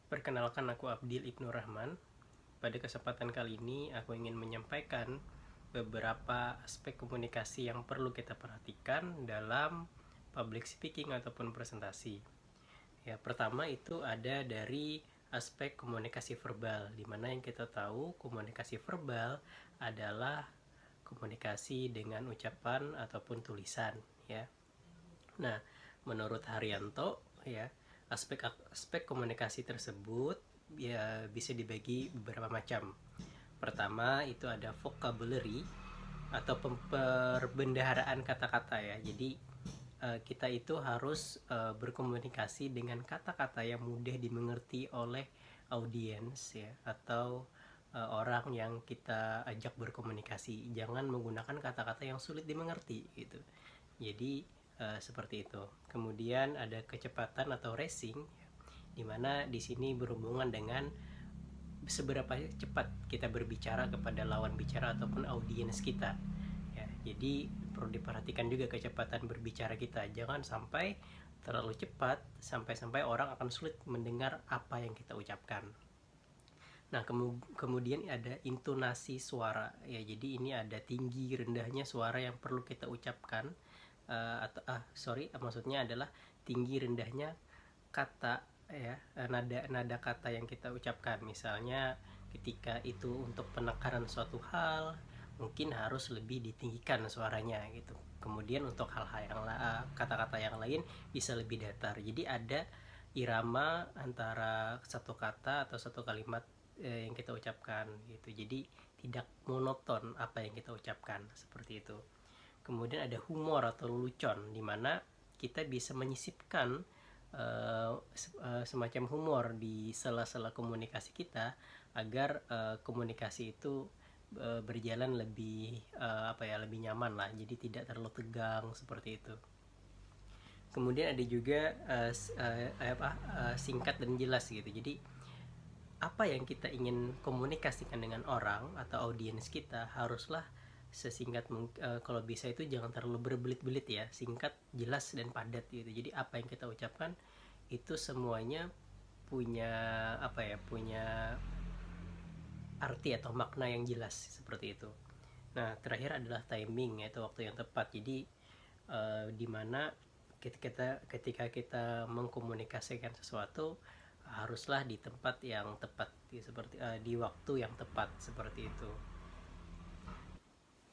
Perkenalkan, aku Abdil Ibnu Rahman. Pada kesempatan kali ini aku ingin menyampaikan beberapa aspek komunikasi yang perlu kita perhatikan dalam public speaking ataupun presentasi. Ya, pertama itu ada dari aspek komunikasi verbal, di mana yang kita tahu komunikasi verbal adalah komunikasi dengan ucapan ataupun tulisan, ya. Nah, menurut Haryanto, ya, aspek komunikasi tersebut ya bisa dibagi beberapa macam. Pertama itu ada vocabulary atau perbendaharaan kata-kata, ya. Jadi kita itu harus berkomunikasi dengan kata-kata yang mudah dimengerti oleh audiens, ya, atau orang yang kita ajak berkomunikasi. Jangan menggunakan kata-kata yang sulit dimengerti gitu. Jadi seperti itu. Kemudian ada kecepatan atau racing, di mana di sini berhubungan dengan seberapa cepat kita berbicara kepada lawan bicara ataupun audiens kita. Ya, jadi perlu diperhatikan juga kecepatan berbicara kita. Jangan sampai terlalu cepat sampai orang akan sulit mendengar apa yang kita ucapkan. Nah, kemudian ada intonasi suara. Ya, jadi ini ada tinggi rendahnya suara yang perlu kita ucapkan. Maksudnya adalah tinggi rendahnya kata, ya, nada kata yang kita ucapkan. Misalnya ketika itu untuk penekanan suatu hal, mungkin harus lebih ditinggikan suaranya gitu. Kemudian untuk hal-hal yang kata-kata yang lain bisa lebih datar. Jadi ada irama antara satu kata atau satu kalimat yang kita ucapkan gitu. Jadi tidak monoton apa yang kita ucapkan, seperti itu. Kemudian ada humor atau lelucon, di mana kita bisa menyisipkan semacam humor di sela-sela komunikasi kita agar komunikasi itu berjalan lebih lebih nyaman lah, jadi tidak terlalu tegang, seperti itu. Kemudian ada juga singkat dan jelas gitu. Jadi apa yang kita ingin komunikasikan dengan orang atau audiens kita haruslah sesingkat mungkin. Kalau bisa itu jangan terlalu berbelit-belit, ya, singkat, jelas, dan padat gitu. Jadi apa yang kita ucapkan itu semuanya punya arti atau makna yang jelas, seperti itu. Nah, terakhir adalah timing, yaitu waktu yang tepat. Jadi dimana ketika kita mengkomunikasikan sesuatu haruslah di tempat yang tepat, seperti di waktu yang tepat, seperti itu.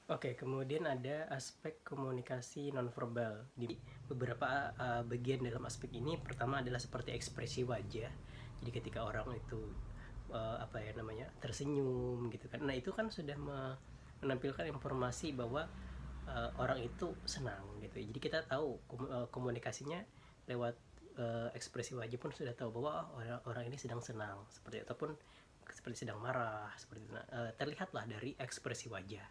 Oke, kemudian ada aspek komunikasi nonverbal. Di beberapa bagian dalam aspek ini, pertama adalah seperti ekspresi wajah. Jadi ketika orang itu tersenyum gitu kan. Nah, itu kan sudah menampilkan informasi bahwa orang itu senang gitu. Jadi kita tahu komunikasinya lewat ekspresi wajah pun sudah tahu bahwa orang ini sedang senang, seperti ataupun seperti sedang marah, seperti itu. Terlihatlah dari ekspresi wajah.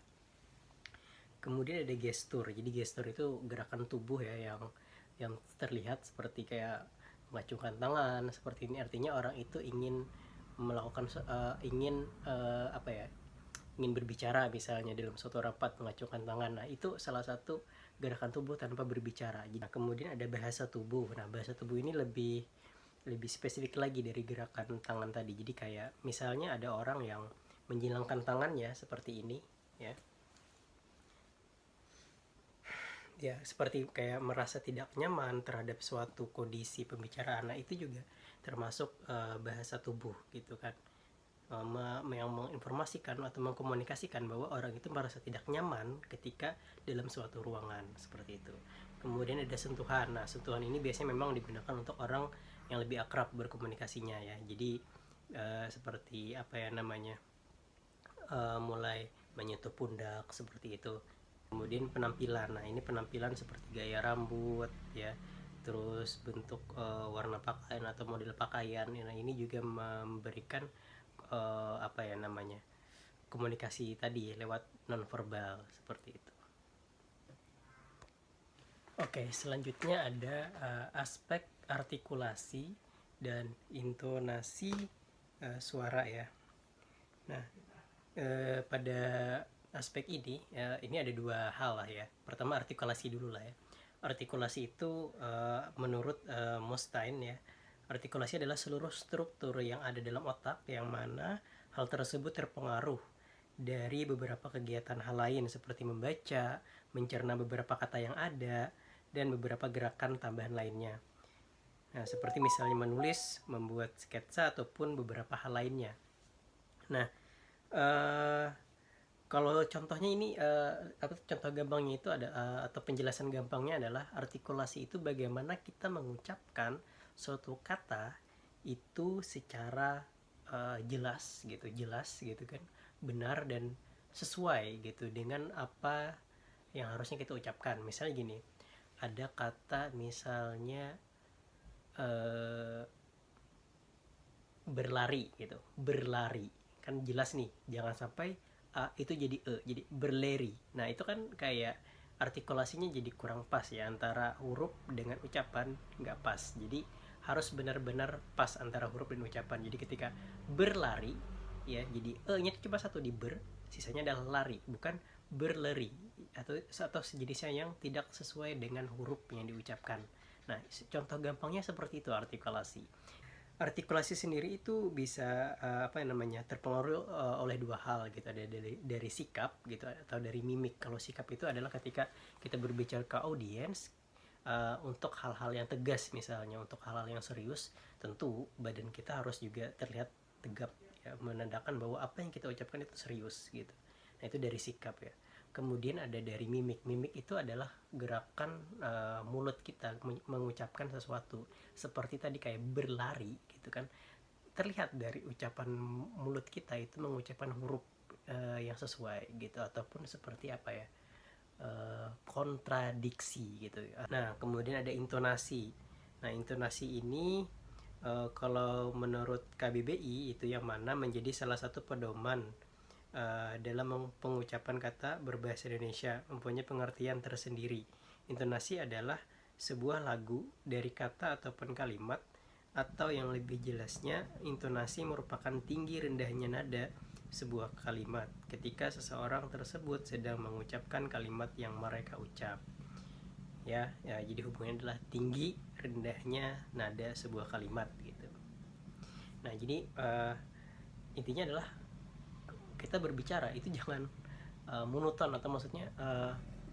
Kemudian ada gestur. Jadi gestur itu gerakan tubuh, ya, yang terlihat seperti kayak mengacungkan tangan, seperti ini. Artinya orang itu ingin melakukan ingin berbicara, misalnya dalam suatu rapat mengacungkan tangan. Nah, itu salah satu gerakan tubuh tanpa berbicara. Nah, kemudian ada bahasa tubuh. Nah, bahasa tubuh ini lebih spesifik lagi dari gerakan tangan tadi. Jadi kayak misalnya ada orang yang menjilangkan tangannya seperti ini, ya. Ya, seperti kayak merasa tidak nyaman terhadap suatu kondisi pembicaraan. Nah, itu juga termasuk bahasa tubuh gitu kan, yang menginformasikan atau mengkomunikasikan bahwa orang itu merasa tidak nyaman ketika dalam suatu ruangan, seperti itu. Kemudian ada sentuhan. Nah, sentuhan ini biasanya memang digunakan untuk orang yang lebih akrab berkomunikasinya, ya. Jadi seperti mulai menyentuh pundak, seperti itu. Kemudian penampilan. Nah, ini penampilan seperti gaya rambut, ya, terus bentuk warna pakaian atau model pakaian. Nah, ini juga memberikan komunikasi tadi lewat nonverbal, seperti itu. Oke, selanjutnya ada aspek artikulasi dan intonasi suara, ya. Nah, pada aspek ini ada dua hal lah, ya. Pertama, artikulasi dulu lah, ya. Artikulasi itu menurut Mustaine, ya, Artikulasi adalah seluruh struktur yang ada dalam otak yang mana hal tersebut terpengaruh dari beberapa kegiatan hal lain seperti membaca, mencerna beberapa kata yang ada, dan beberapa gerakan tambahan lainnya. Nah, seperti misalnya menulis, membuat sketsa, ataupun beberapa hal lainnya. Nah, eh, kalau contohnya ini, contoh gampangnya itu ada, atau penjelasan gampangnya adalah artikulasi itu bagaimana kita mengucapkan suatu kata itu secara jelas gitu kan, benar dan sesuai gitu dengan apa yang harusnya kita ucapkan. Misalnya gini, ada kata misalnya eh, berlari gitu, berlari kan jelas nih, jangan sampai a itu jadi jadi berleri. Nah itu kan kayak artikulasinya jadi kurang pas ya, antara huruf dengan ucapan nggak pas. Jadi harus benar-benar pas antara huruf dan ucapan. Jadi ketika berlari ya, jadi nya cuma satu di ber, sisanya adalah lari, bukan berleri atau sejenisnya yang tidak sesuai dengan huruf yang diucapkan. Nah, contoh gampangnya seperti itu artikulasi. Artikulasi sendiri itu bisa apa namanya, terpengaruh oleh dua hal gitu, ada dari sikap gitu atau dari mimik. Kalau sikap itu adalah ketika kita berbicara ke audiens untuk hal-hal yang tegas, misalnya untuk hal-hal yang serius, tentu badan kita harus juga terlihat tegap ya, menandakan bahwa apa yang kita ucapkan itu serius gitu. Nah itu dari sikap ya. Kemudian ada dari mimik. Mimik itu adalah gerakan mulut kita mengucapkan sesuatu, seperti tadi kayak berlari gitu kan, terlihat dari ucapan mulut kita itu mengucapkan huruf yang sesuai gitu, ataupun seperti apa ya, kontradiksi gitu. Nah kemudian ada intonasi. Nah intonasi ini kalau menurut KBBI itu yang mana menjadi salah satu pedoman dalam pengucapan kata berbahasa Indonesia, mempunyai pengertian tersendiri. Intonasi adalah sebuah lagu dari kata ataupun kalimat, atau yang lebih jelasnya, intonasi merupakan tinggi rendahnya nada sebuah kalimat ketika seseorang tersebut sedang mengucapkan kalimat yang mereka ucap. Ya, jadi hubungannya adalah tinggi rendahnya nada sebuah kalimat gitu. Nah, jadi intinya adalah kita berbicara itu jangan monoton, atau maksudnya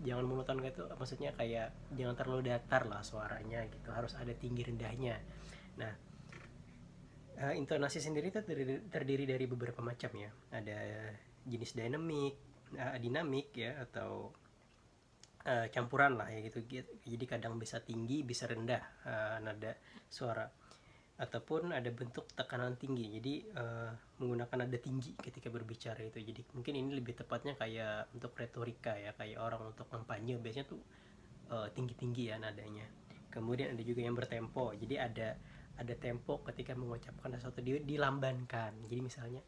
jangan monoton gitu, maksudnya kayak jangan terlalu datar lah suaranya gitu, harus ada tinggi rendahnya. Nah intonasi sendiri itu terdiri dari beberapa macam ya, ada jenis dinamik ya, atau campuran lah ya gitu. Jadi kadang bisa tinggi bisa rendah nada suara, ataupun ada bentuk tekanan tinggi, jadi menggunakan nada tinggi ketika berbicara itu. Jadi mungkin ini lebih tepatnya kayak untuk retorika ya, kayak orang untuk kampanye biasanya tuh tinggi-tinggi ya nadanya. Kemudian ada juga yang bertempo, jadi ada tempo ketika mengucapkan sesuatu, dilambankan. Jadi misalnya,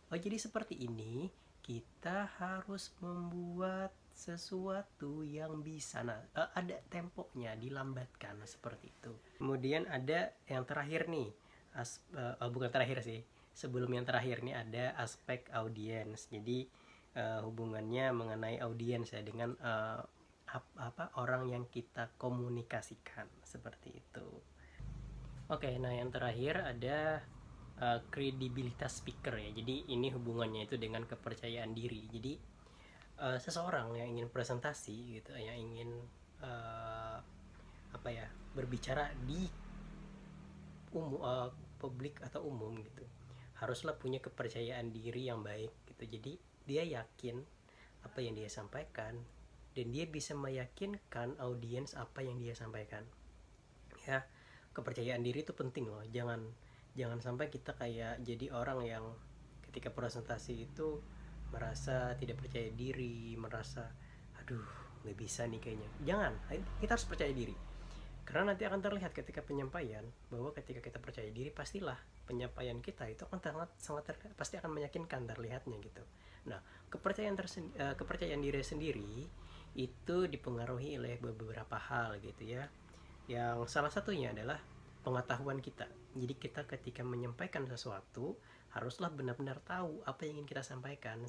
oh jadi seperti ini, kita harus membuat sesuatu yang bisa, nah ada temponya, dilambatkan seperti itu. Kemudian ada yang terakhir nih, bukan terakhir sih, sebelum yang terakhir nih ada aspek audiens. Jadi hubungannya mengenai audiens ya, dengan orang yang kita komunikasikan, seperti itu. Oke, nah yang terakhir ada kredibilitas speaker ya. Jadi ini hubungannya itu dengan kepercayaan diri. Jadi seseorang yang ingin presentasi gitu, yang ingin apa ya, berbicara di publik atau umum gitu, haruslah punya kepercayaan diri yang baik gitu. Jadi dia yakin apa yang dia sampaikan, dan dia bisa meyakinkan audiens apa yang dia sampaikan ya. Kepercayaan diri itu penting loh, jangan sampai kita kayak jadi orang yang ketika presentasi itu merasa tidak percaya diri, merasa aduh nggak bisa nih kayaknya. Jangan, kita harus percaya diri, karena nanti akan terlihat ketika penyampaian bahwa ketika kita percaya diri, pastilah penyampaian kita itu akan sangat terlihat, pasti akan meyakinkan terlihatnya gitu. Nah kepercayaan diri sendiri itu dipengaruhi oleh beberapa hal gitu ya, yang salah satunya adalah pengetahuan kita. Jadi kita ketika menyampaikan sesuatu haruslah benar-benar tahu apa yang ingin kita sampaikan.